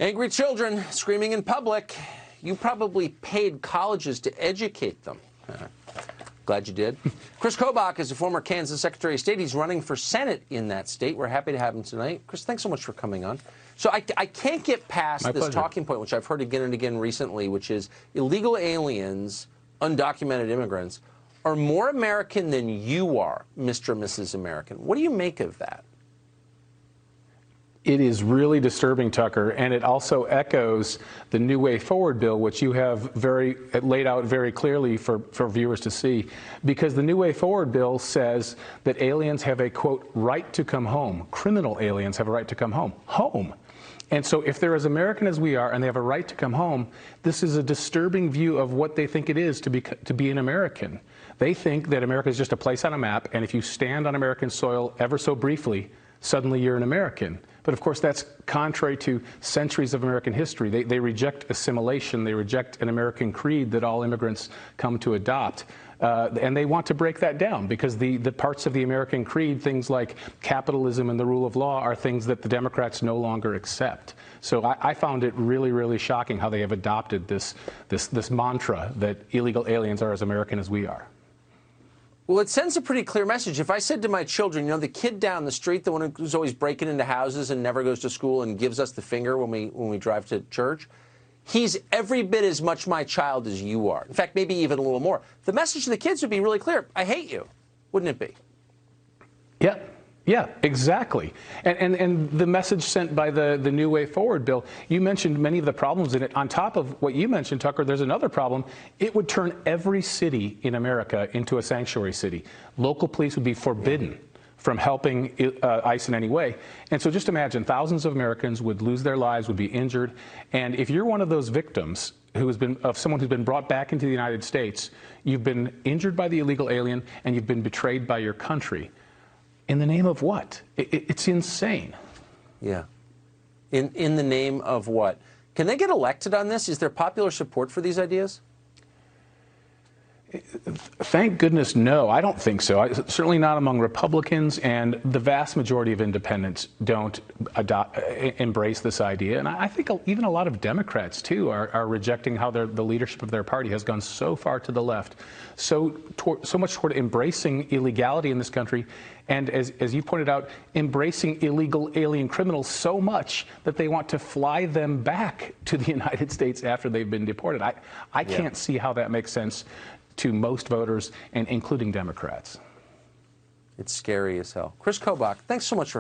Angry children screaming in public. You probably paid colleges to educate them. Glad you did. Chris Kobach is a former Kansas Secretary of State. He's running for Senate in that state. We're happy to have him tonight. Chris, thanks so much for coming on. So I can't get past this talking point, which I've heard again and again recently, which is illegal aliens, undocumented immigrants, are more American than you are, Mr. and Mrs. American. What do you make of that? It is really disturbing, Tucker, and it also echoes the New Way Forward bill, which you have laid out very clearly for viewers to see, because the New Way Forward bill says that aliens have a, quote, right to come home. Criminal aliens have a right to come home. And so if they're as American as we are and they have a right to come home, this is a disturbing view of what they think it is to be an American. They think that America is just a place on a map, and if you stand on American soil ever so briefly, suddenly you're an American. But of course, that's contrary to centuries of American history. They reject assimilation. They reject an American creed that all immigrants come to adopt. And they want to break that down because the parts of the American creed, things like capitalism and the rule of law, are things that the Democrats no longer accept. So I found it really, really shocking how they have adopted this mantra that illegal aliens are as American as we are. Well, it sends a pretty clear message. If I said to my children, you know, the kid down the street, the one who's always breaking into houses and never goes to school and gives us the finger when we drive to church, he's every bit as much my child as you are. In fact, maybe even a little more. The message to the kids would be really clear. I hate you, wouldn't it be? Yeah. Yeah, exactly. And the message sent by the New Way Forward bill, you mentioned many of the problems in it. On top of what you mentioned, Tucker, there's another problem. It would turn every city in America into a sanctuary city. Local police would be forbidden from helping ICE in any way. And so just imagine, thousands of Americans would lose their lives, would be injured. And if you're one of those victims of someone who's been brought back into the United States, you've been injured by the illegal alien and you've been betrayed by your country. In the name of what? It's insane. Yeah. In the name of what? Can they get elected on this? Is there popular support for these ideas? Thank goodness, no. I don't think so. Certainly not among Republicans, and the vast majority of independents don't embrace this idea. And I think even a lot of Democrats, too, are rejecting how the leadership of their party has gone so far to the left, so much toward embracing illegality in this country, and as you pointed out, embracing illegal alien criminals so much that they want to fly them back to the United States after they've been deported. I can't see how that makes sense to most voters, and including Democrats. It's scary as hell. Chris Kobach, thanks so much for